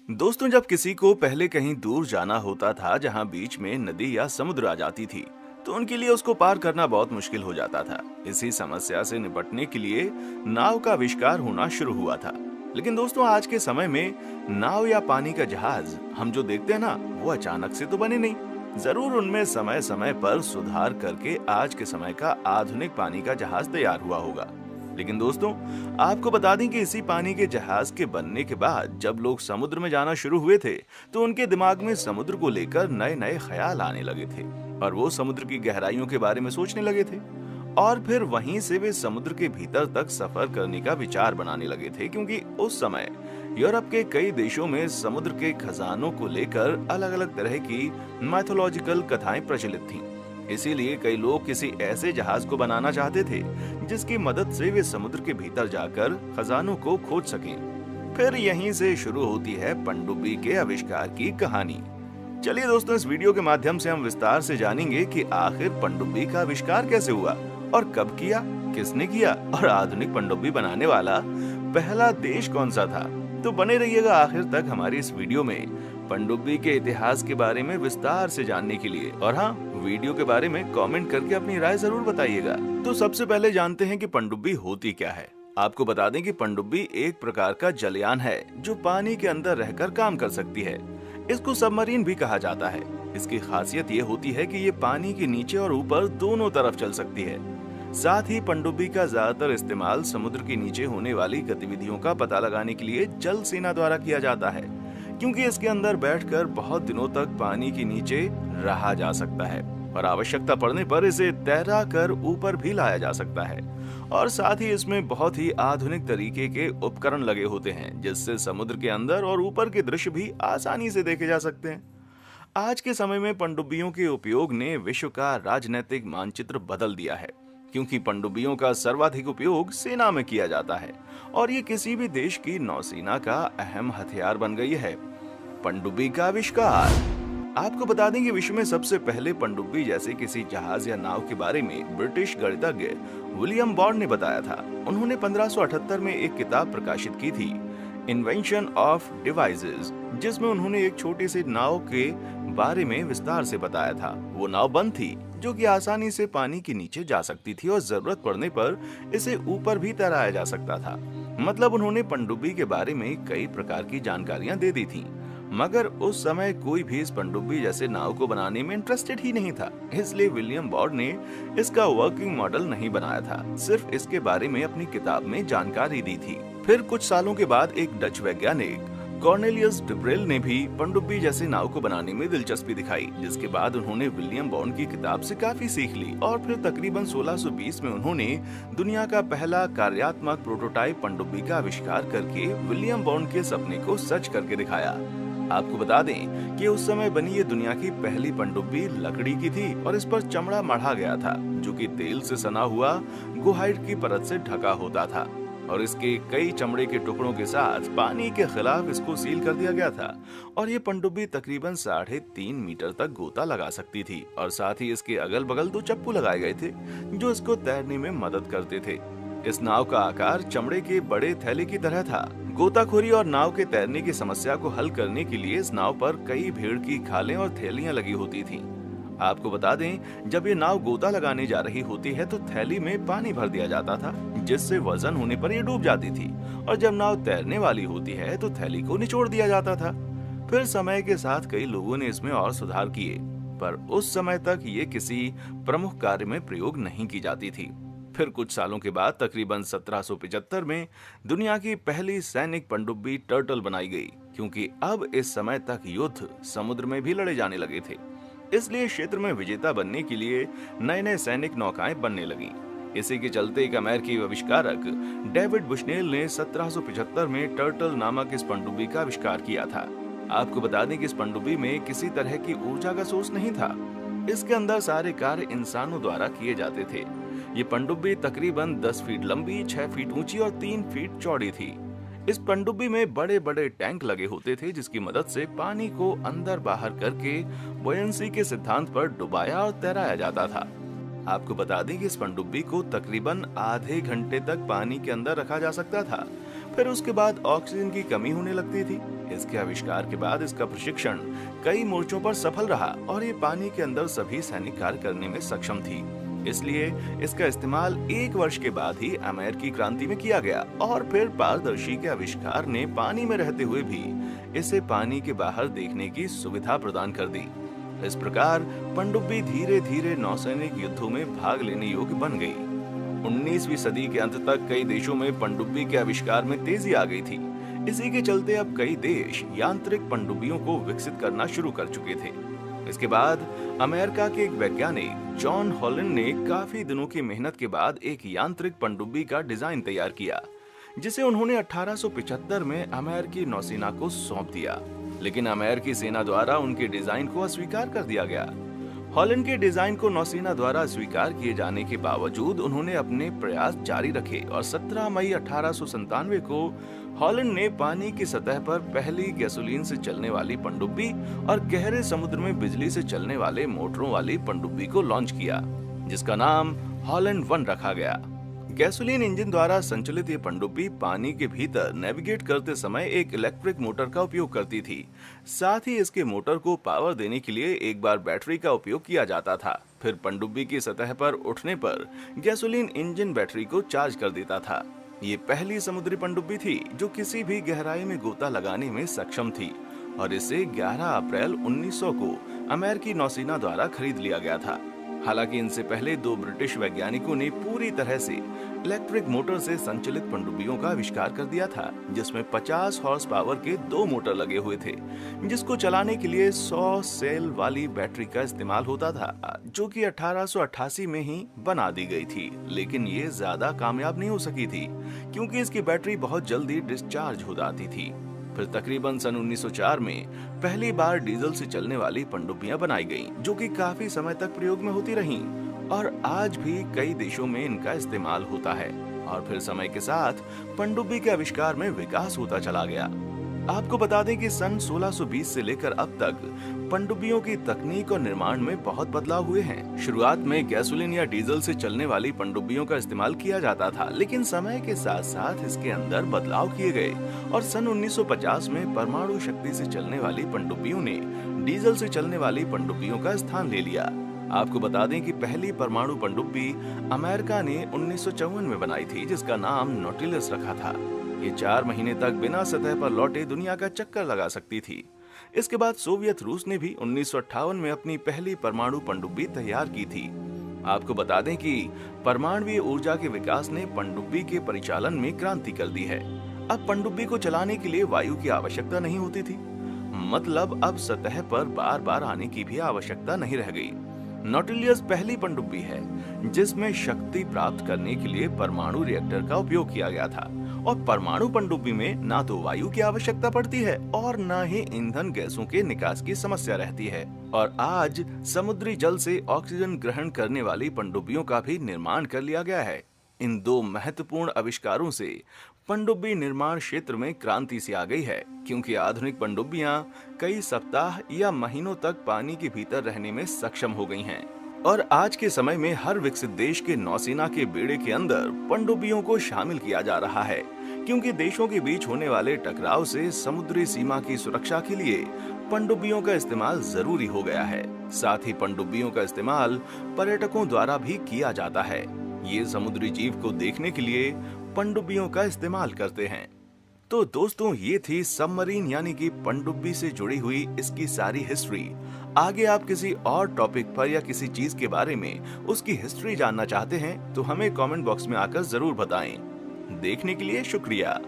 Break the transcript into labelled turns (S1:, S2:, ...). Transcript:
S1: दोस्तों, जब किसी को पहले कहीं दूर जाना होता था जहां बीच में नदी या समुद्र आ जाती थी, तो उनके लिए उसको पार करना बहुत मुश्किल हो जाता था। इसी समस्या से निपटने के लिए नाव का आविष्कार होना शुरू हुआ था। लेकिन दोस्तों, आज के समय में नाव या पानी का जहाज हम जो देखते हैं ना, वो अचानक से तो बने नहीं। जरूर उनमें समय समय पर सुधार करके आज के समय का आधुनिक पानी का जहाज तैयार हुआ होगा। लेकिन दोस्तों, आपको बता दें कि इसी पानी के जहाज के बनने के बाद जब लोग समुद्र में जाना शुरू हुए थे, तो उनके दिमाग में समुद्र को लेकर नए नए ख्याल आने लगे थे और वो समुद्र की गहराइयों के बारे में सोचने लगे थे। और फिर वहीं से वे समुद्र के भीतर तक सफर करने का विचार बनाने लगे थे, क्योंकि उस समय यूरोप के कई देशों में समुद्र के खजानों को लेकर अलग अलग तरह की माइथोलॉजिकल कथाएं प्रचलित थीं। इसीलिए कई लोग किसी ऐसे जहाज को बनाना चाहते थे जिसकी मदद से वे समुद्र के भीतर जाकर खजानों को खोज सकें। फिर यहीं से शुरू होती है पनडुब्बी के आविष्कार की कहानी। चलिए दोस्तों, इस वीडियो के माध्यम से हम विस्तार से जानेंगे कि आखिर पनडुब्बी का आविष्कार कैसे हुआ और कब किया, किसने किया और आधुनिक पनडुब्बी बनाने वाला पहला देश कौन सा था। तो बने रहिएगा आखिर तक हमारी इस वीडियो में पनडुब्बी के इतिहास के बारे में विस्तार से जानने के लिए। और हाँ, वीडियो के बारे में कमेंट करके अपनी राय जरूर बताइएगा। तो सबसे पहले जानते हैं कि पनडुब्बी होती क्या है। आपको बता दें कि पनडुब्बी एक प्रकार का जलयान है जो पानी के अंदर रहकर काम कर सकती है। इसको सबमरीन भी कहा जाता है। इसकी खासियत ये होती है कि ये पानी के नीचे और ऊपर दोनों तरफ चल सकती है। साथ ही पनडुब्बी का ज्यादातर इस्तेमाल समुद्र के नीचे होने वाली गतिविधियों का पता लगाने के लिए जल सेना द्वारा किया जाता है, क्योंकि इसके अंदर बैठकर बहुत दिनों तक पानी के नीचे रहा जा सकता है और आवश्यकता पड़ने पर इसे तैरा कर ऊपर भी लाया जा सकता है। और साथ ही इसमें बहुत ही आधुनिक तरीके के उपकरण लगे होते हैं, जिससे समुद्र के अंदर और ऊपर के दृश्य भी आसानी से देखे जा सकते हैं। आज के समय में पनडुब्बियों के उपयोग ने विश्व का राजनीतिक मानचित्र बदल दिया है, क्योंकि पनडुब्बियों का सर्वाधिक उपयोग सेना में किया जाता है और ये किसी भी देश की नौसेना का अहम हथियार बन गई है। पनडुब्बी का आविष्कार। आपको बता दें कि विश्व में सबसे पहले पनडुब्बी जैसे किसी जहाज या नाव के बारे में ब्रिटिश गणितज्ञ विलियम बॉर्ड ने बताया था। उन्होंने 1578 में एक किताब प्रकाशित की थी, इन्वेंशन ऑफ डिवाइसेस, जिसमें उन्होंने एक छोटी सी नाव के बारे में विस्तार से बताया था। वो नाव बंद थी जो कि आसानी से पानी के नीचे जा सकती थी और जरूरत पड़ने पर इसे ऊपर भी तैराया जा सकता था। मतलब उन्होंने पनडुब्बी के बारे में कई प्रकार की जानकारियां दे दी थी, मगर उस समय कोई भी इस पनडुब्बी जैसे नाव को बनाने में इंटरेस्टेड ही नहीं था। इसलिए विलियम बॉर्ड ने इसका वर्किंग मॉडल नहीं बनाया था, सिर्फ इसके बारे में अपनी किताब में जानकारी दी थी। फिर कुछ सालों के बाद एक डच वैज्ञानिक कॉर्नेलियस डिब्रेल ने भी पनडुब्बी जैसे नाव को बनाने में दिलचस्पी दिखाई, जिसके बाद उन्होंने विलियम बॉर्ड की किताब से काफी सीख ली और फिर तकरीबन 1620 में उन्होंने दुनिया का पहला कार्यात्मक प्रोटोटाइप पनडुब्बी का आविष्कार करके विलियम बॉर्ड के सपने को सच करके दिखाया। आपको बता दें कि उस समय बनी ये दुनिया की पहली पनडुब्बी लकड़ी की थी और इस पर चमड़ा मढ़ा गया था, जो कि तेल से सना हुआ गोहाइट की परत से ढका होता था और इसके कई चमड़े के टुकड़ों के साथ पानी के खिलाफ इसको सील कर दिया गया था। और ये पनडुब्बी तकरीबन 3.5 मीटर तक गोता लगा सकती थी और साथ ही इसके अगल बगल 2 चप्पू लगाए गए थे जो इसको तैरने में मदद करते थे। इस नाव का आकार चमड़े के बड़े थैले की तरह था। गोताखोरी और नाव के तैरने की समस्या को हल करने के लिए इस नाव पर कई भेड़ की खालें और थैलियां लगी होती थीं। आपको बता दें, जब ये नाव गोता लगाने जा रही होती है तो थैली में पानी भर दिया जाता था, जिससे वजन होने पर ये डूब जाती थी, और जब नाव तैरने वाली होती है तो थैली को निचोड़ दिया जाता था। फिर समय के साथ कई लोगों ने इसमें और सुधार किए, पर उस समय तक ये किसी प्रमुख कार्य में प्रयोग नहीं की जाती थी। फिर कुछ सालों के बाद तकरीबन 1775 में दुनिया की पहली सैनिक पनडुब्बी टर्टल बनाई गई, क्योंकि अब इस समय तक युद्ध समुद्र में भी लड़े जाने लगे थे। इसलिए क्षेत्र में विजेता बनने के लिए नए नए सैनिक नौकाएं बनने लगी। इसी के चलते एक अमेरिकी आविष्कारक डेविड बुशनेल ने 1775 में टर्टल नामक इस पनडुब्बी का आविष्कार किया था। आपको बता दें कि इस पनडुब्बी में किसी तरह की ऊर्जा का सोर्स नहीं था। इसके अंदर सारे कार्य इंसानों द्वारा किए जाते थे। ये पनडुब्बी तकरीबन 10 फीट लंबी, 6 फीट ऊंची और 3 फीट चौड़ी थी। इस पनडुब्बी में बड़े बड़े टैंक लगे होते थे, जिसकी मदद से पानी को अंदर बाहर करके बुयंसी के सिद्धांत पर डुबाया और तैराया जाता था। आपको बता दें कि इस पनडुब्बी को तकरीबन आधे घंटे तक पानी के अंदर रखा जा सकता था। फिर उसके बाद ऑक्सीजन की कमी होने लगती थी। इसके आविष्कार के बाद इसका प्रशिक्षण कई मोर्चों पर सफल रहा और ये पानी के अंदर सभी सैनिक कार्य करने में सक्षम थी। इसलिए इसका इस्तेमाल 1 वर्ष के बाद ही अमेरिकी क्रांति में किया गया और फिर पारदर्शी के आविष्कार ने पानी में रहते हुए भी इसे पानी के बाहर देखने की सुविधा प्रदान कर दी। इस प्रकार पनडुब्बी धीरे धीरे नौसैनिक युद्धों में भाग लेने योग्य बन गई। 19वीं सदी के अंत तक कई देशों में पनडुब्बी के आविष्कार में तेजी आ गई थी। इसी के चलते अब कई देश यांत्रिक पनडुब्बियों को विकसित करना शुरू कर चुके थे। इसके बाद अमेरिका के एक वैज्ञानिक जॉन हॉलैंड ने काफी दिनों की मेहनत के बाद एक यांत्रिक पनडुब्बी का डिजाइन तैयार किया, जिसे उन्होंने 1875 में अमेरिकी नौसेना को सौंप दिया। लेकिन अमेरिकी सेना द्वारा उनके डिजाइन को अस्वीकार कर दिया गया। हॉलैंड के डिजाइन को नौसेना द्वारा स्वीकार किए जाने के बावजूद उन्होंने अपने प्रयास जारी रखे और 17 मई 1897 को हॉलैंड ने पानी की सतह पर पहली गैसोलीन से चलने वाली पनडुब्बी और गहरे समुद्र में बिजली से चलने वाले मोटरों वाली पनडुब्बी को लॉन्च किया, जिसका नाम हॉलैंड 1 रखा गया। गैसोलीन इंजन द्वारा संचालित ये पनडुब्बी पानी के भीतर नेविगेट करते समय एक इलेक्ट्रिक मोटर का उपयोग करती थी। साथ ही इसके मोटर को पावर देने के लिए एक बार बैटरी का उपयोग किया जाता था। फिर पनडुब्बी की सतह पर उठने पर गैसोलीन इंजन बैटरी को चार्ज कर देता था। ये पहली समुद्री पनडुब्बी थी जो किसी भी गहराई में गोता लगाने में सक्षम थी और इसे 11 अप्रैल 1900 को अमेरिकी नौसेना द्वारा खरीद लिया गया था। हालांकि इनसे पहले 2 ब्रिटिश वैज्ञानिकों ने पूरी तरह से इलेक्ट्रिक मोटर से संचालित पनडुब्बियों का आविष्कार कर दिया था, जिसमें 50 हॉर्स पावर के 2 मोटर लगे हुए थे, जिसको चलाने के लिए 100 सेल वाली बैटरी का इस्तेमाल होता था, जो कि 1888 में ही बना दी गई थी। लेकिन ये ज्यादा कामयाब नहीं हो सकी थी क्योंकि इसकी बैटरी बहुत जल्दी डिस्चार्ज हो जाती थी। फिर तकरीबन सन 1904 में पहली बार डीजल से चलने वाली पनडुब्बियां बनाई गईं, जो कि काफी समय तक प्रयोग में होती रहीं और आज भी कई देशों में इनका इस्तेमाल होता है। और फिर समय के साथ पनडुब्बी के आविष्कार में विकास होता चला गया। आपको बता दें कि सन 1620 से लेकर अब तक पनडुब्बियों की तकनीक और निर्माण में बहुत बदलाव हुए हैं। शुरुआत में गैसोलीन या डीजल से चलने वाली पनडुब्बियों का इस्तेमाल किया जाता था, लेकिन समय के साथ साथ इसके अंदर बदलाव किए गए और सन 1950 में परमाणु शक्ति से चलने वाली पनडुब्बियों ने डीजल से चलने वाली पनडुब्बियों का स्थान ले लिया। आपको बता दें कि पहली परमाणु पनडुब्बी अमेरिका ने 1954 में बनाई थी, जिसका नाम नॉटिलस रखा था। ये 4 महीने तक बिना सतह पर लौटे दुनिया का चक्कर लगा सकती थी। इसके बाद सोवियत रूस ने भी 1958 में अपनी पहली परमाणु पनडुब्बी तैयार की थी। आपको बता दें कि परमाणु ऊर्जा के विकास ने पनडुब्बी के परिचालन में क्रांति कर दी है। अब पनडुब्बी को चलाने के लिए वायु की आवश्यकता नहीं होती थी, मतलब अब सतह पर बार बार आने की भी आवश्यकता नहीं रह गई। नॉटिलियस पहली पनडुब्बी है जिसमें शक्ति प्राप्त करने के लिए परमाणु रिएक्टर का उपयोग किया गया था और परमाणु पनडुब्बी में ना तो वायु की आवश्यकता पड़ती है और ना ही ईंधन गैसों के निकास की समस्या रहती है। और आज समुद्री जल से ऑक्सीजन ग्रहण करने वाली पनडुब्बियों का भी निर्माण कर लिया गया है। इन 2 महत्वपूर्ण आविष्कारों से पनडुब्बी निर्माण क्षेत्र में क्रांति सी आ गई है, क्योंकि आधुनिक पनडुब्बियां कई सप्ताह या महीनों तक पानी के भीतर रहने में सक्षम हो गई हैं। और आज के समय में हर विकसित देश के नौसेना के बेड़े के अंदर पनडुब्बियों को शामिल किया जा रहा है, क्योंकि देशों के बीच होने वाले टकराव से समुद्री सीमा की सुरक्षा के लिए पनडुब्बियों का इस्तेमाल जरूरी हो गया है। साथ ही पनडुब्बियों का इस्तेमाल पर्यटकों द्वारा भी किया जाता है। ये समुद्री जीव को देखने के लिए पनडुब्बियों का इस्तेमाल करते हैं। तो दोस्तों, ये थी सबमरीन यानी कि पनडुब्बी से जुड़ी हुई इसकी सारी हिस्ट्री। आगे आप किसी और टॉपिक पर या किसी चीज के बारे में उसकी हिस्ट्री जानना चाहते हैं तो हमें कमेंट बॉक्स में आकर जरूर बताएं। देखने के लिए शुक्रिया।